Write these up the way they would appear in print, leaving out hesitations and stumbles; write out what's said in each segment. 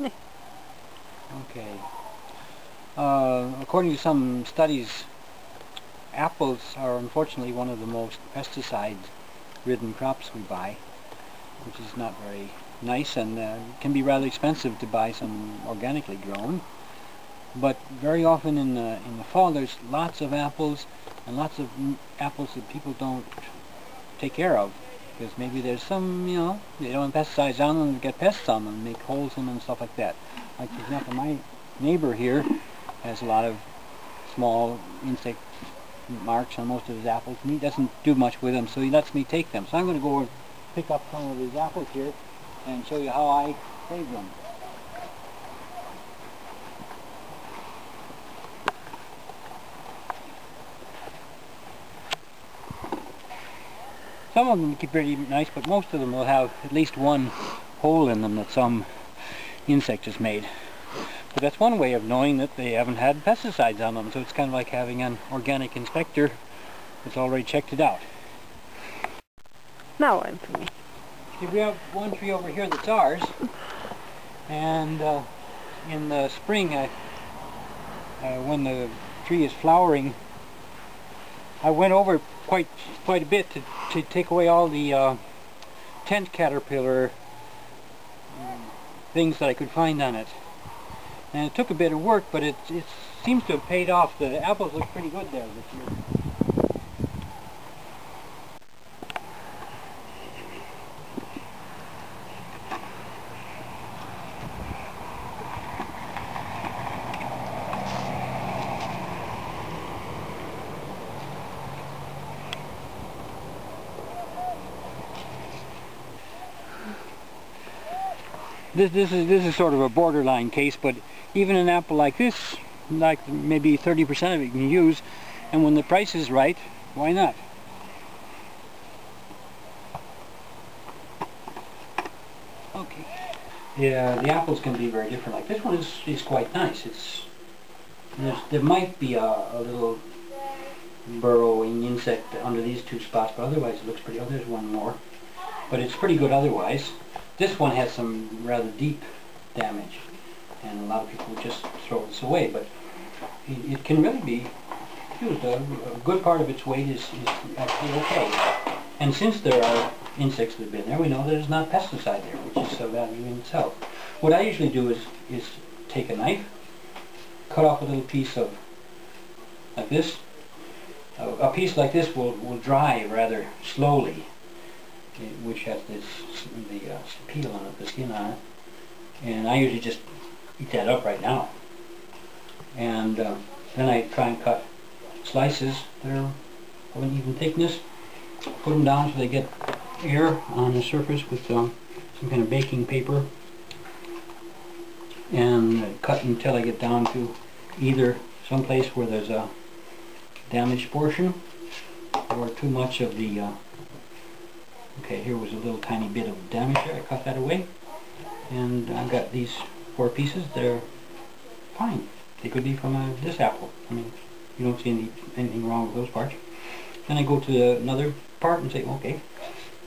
Okay. According to some studies, apples are unfortunately one of the most pesticide-ridden crops we buy, which is not very nice, and can be rather expensive to buy some organically grown. But very often in the fall, there's lots of apples, and lots of apples that people don't take care of, because maybe there's some, they don't have pesticides on them, get pests on them, make holes in them and stuff like that. Like, for example, my neighbor here has a lot of small insect marks on most of his apples, and he doesn't do much with them, so he lets me take them. So I'm going to go and pick up some of his apples here and show you how I save them. Some of them keep pretty nice, but most of them will have at least one hole in them that some insect has made. But that's one way of knowing that they haven't had pesticides on them, so it's kind of like having an organic inspector that's already checked it out. Now I'm finished. We have one tree over here that's ours, and in the spring, when the tree is flowering, I went over quite a bit to take away all the tent caterpillar things that I could find on it. And it took a bit of work, but it seems to have paid off. The apples look pretty good there this year. This is sort of a borderline case, but even an apple like this, like maybe 30% of it you can use, and when the price is right, why not? Okay. Yeah, the apples can be very different. Like this one is quite nice. There might be a little burrowing insect under these two spots, but otherwise it looks pretty. Oh, there's one more, but it's pretty good otherwise. This one has some rather deep damage, and a lot of people just throw this away, but it can really be used. A good part of its weight is actually okay. And since there are insects that have been there, we know that there's not pesticide there, which is a value in itself. What I usually do is take a knife, cut off a little piece of, like this. A piece like this will dry rather slowly, which has the peel on it, the skin on it, and I usually just eat that up right now. And then I try and cut slices that are of an even thickness, put them down so they get air on the surface with some kind of baking paper, and cut until I get down to either some place where there's a damaged portion or too much of the okay, here was a little tiny bit of damage there. I cut that away, and I've got these 4 pieces. They're fine. They could be from this apple. I mean, you don't see anything wrong with those parts. Then I go to another part and say, okay,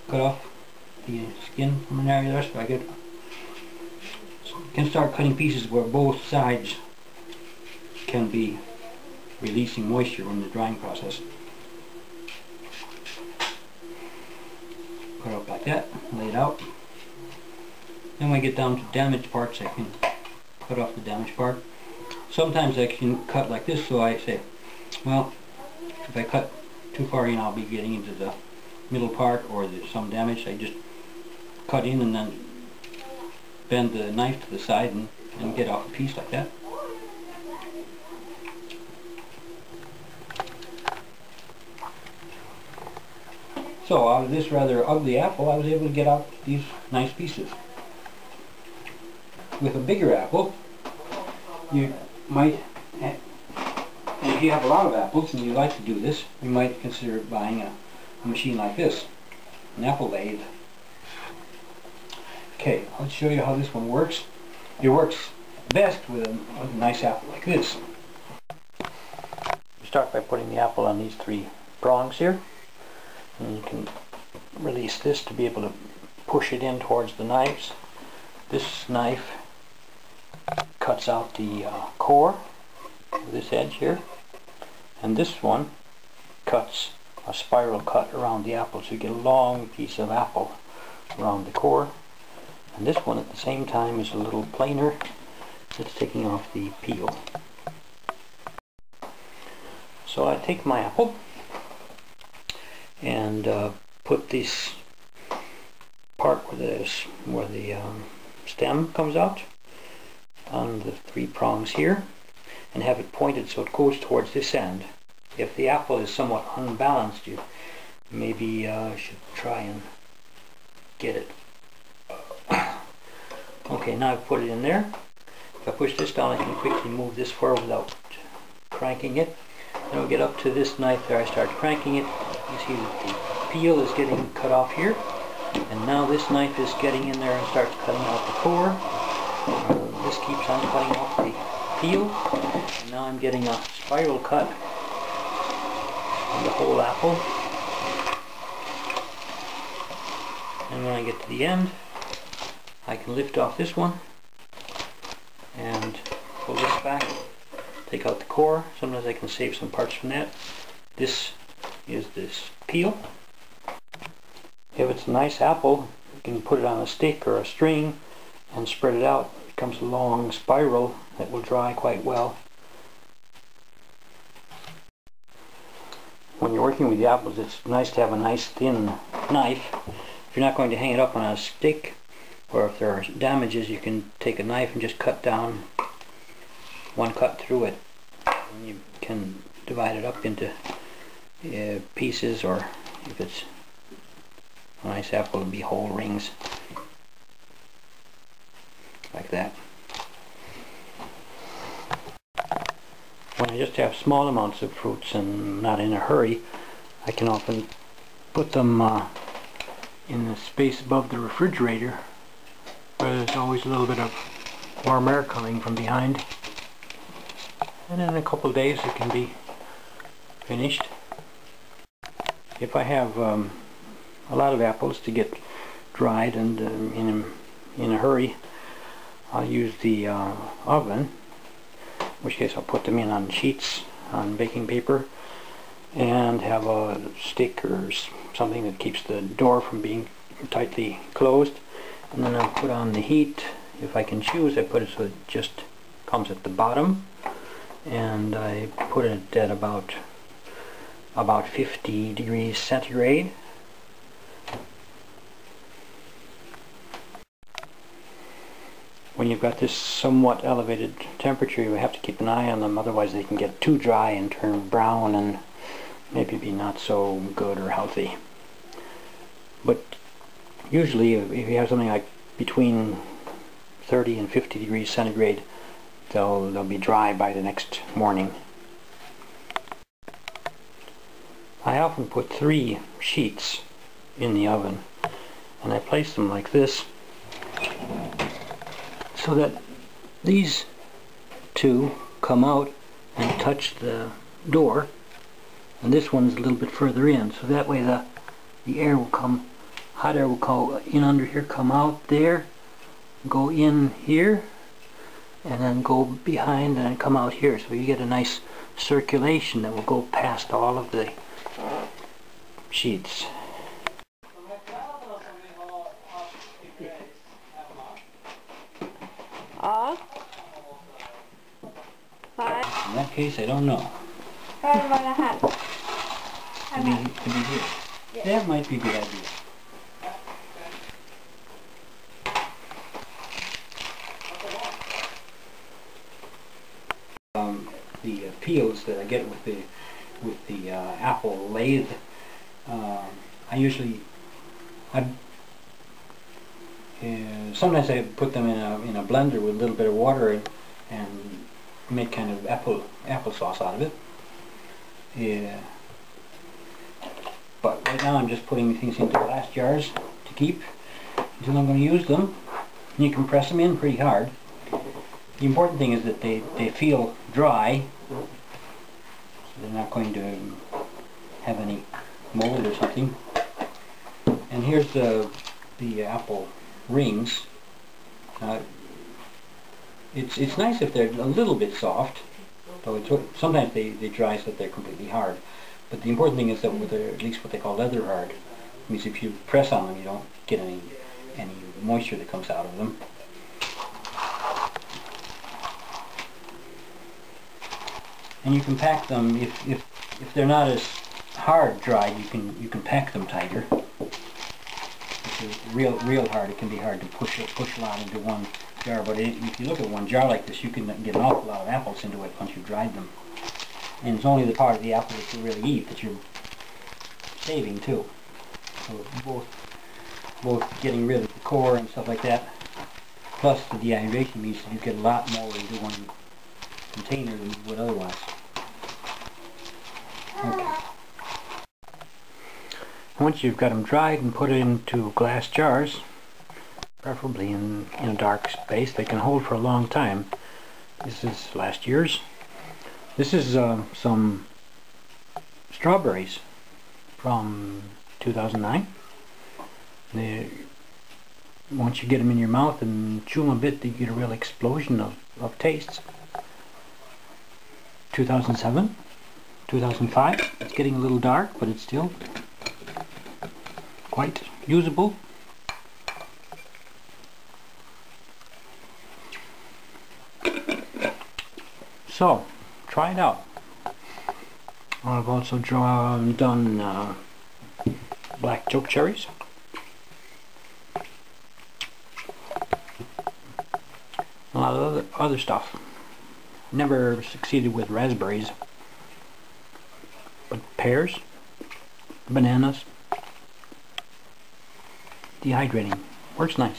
cut off the skin from an area there, so I can start cutting pieces where both sides can be releasing moisture in the drying process. Cut up like that, lay it out. Then when I get down to damaged parts, I can cut off the damaged part. Sometimes I can cut like this, so I say, well, if I cut too far in, I'll be getting into the middle part, or there's some damage. I just cut in and then bend the knife to the side and get off a piece like that. So out of this rather ugly apple, I was able to get out these nice pieces. With a bigger apple, you might, and if you have a lot of apples and you like to do this, you might consider buying a machine like this, an apple lathe. Okay, I'll show you how this one works. It works best with a nice apple like this. You start by putting the apple on these 3 prongs here. And you can release this to be able to push it in towards the knives. This knife cuts out the core, this edge here, and this one cuts a spiral cut around the apple, so you get a long piece of apple around the core. And this one at the same time is a little planer. It's taking off the peel. So I take my apple and put this part where the stem comes out on the 3 prongs here, and have it pointed so it goes towards this end. If the apple is somewhat unbalanced, you maybe should try and get it. Okay, now I've put it in there. If I push this down, I can quickly move this forward without cranking it. Then I'll get up to this knife there. I start cranking it. You see that the peel is getting cut off here, and now this knife is getting in there and starts cutting out the core. This keeps on cutting off the peel, and now I'm getting a spiral cut on the whole apple. And when I get to the end, I can lift off this one and pull this back, take out the core. Sometimes I can save some parts from that. This is this peel. If it's a nice apple, you can put it on a stick or a string and spread it out. It becomes a long spiral that will dry quite well. When you're working with the apples, it's nice to have a nice thin knife. If you're not going to hang it up on a stick, or if there are damages, you can take a knife and just cut down one cut through it. And you can divide it up into pieces, or if it's a nice apple, it'll be whole rings like that. When I just have small amounts of fruits and not in a hurry, I can often put them in the space above the refrigerator, where there's always a little bit of warm air coming from behind, and in a couple of days it can be finished. If I have a lot of apples to get dried and in a hurry, I'll use the oven, in which case I'll put them in on sheets on baking paper and have a stick or something that keeps the door from being tightly closed, and then I'll put on the heat. If I can choose, I put it so it just comes at the bottom, and I put it at about 50 degrees centigrade. When you've got this somewhat elevated temperature, you have to keep an eye on them, otherwise they can get too dry and turn brown and maybe be not so good or healthy. But usually if you have something like between 30 and 50 degrees centigrade, they'll be dry by the next morning. I often put 3 sheets in the oven, and I place them like this so that these 2 come out and touch the door, and this one's a little bit further in, so that way the air will come, hot air will go in under here, come out there, go in here, and then go behind and come out here, so you get a nice circulation that will go past all of the sheets. In that case, I don't know. To be here. Yeah. That might be a good idea. The peels that I get with the apple lathe, sometimes I put them in a blender with a little bit of water and make kind of applesauce out of it. Yeah. But right now I'm just putting things into glass jars to keep until I'm going to use them. And you can press them in pretty hard. The important thing is that they feel dry, so they're not going to have any mold or something. And here's the apple rings. It's nice if they're a little bit soft, though sometimes they dry so that they're completely hard. But the important thing is that they're at least what they call leather hard. It means if you press on them, you don't get any moisture that comes out of them. And you can pack them if they're not as hard dried. You can pack them tighter. If they're real hard, it can be hard to push a lot into one jar. But if you look at one jar like this, you can get an awful lot of apples into it once you've dried them. And it's only the part of the apple that you really eat that you're saving too. So both getting rid of the core and stuff like that, plus the dehydration means that you get a lot more into one container than you would otherwise. Okay. Once you've got them dried and put it into glass jars, preferably in a dark space, they can hold for a long time. This is last year's. This is some strawberries from 2009. Once you get them in your mouth and chew them a bit, you get a real explosion of tastes. 2007, 2005. It's getting a little dark, but it's still quite usable. So, try it out. I've also done black choke cherries. A lot of other stuff. Never succeeded with raspberries, but pears, bananas, dehydrating. Works nice.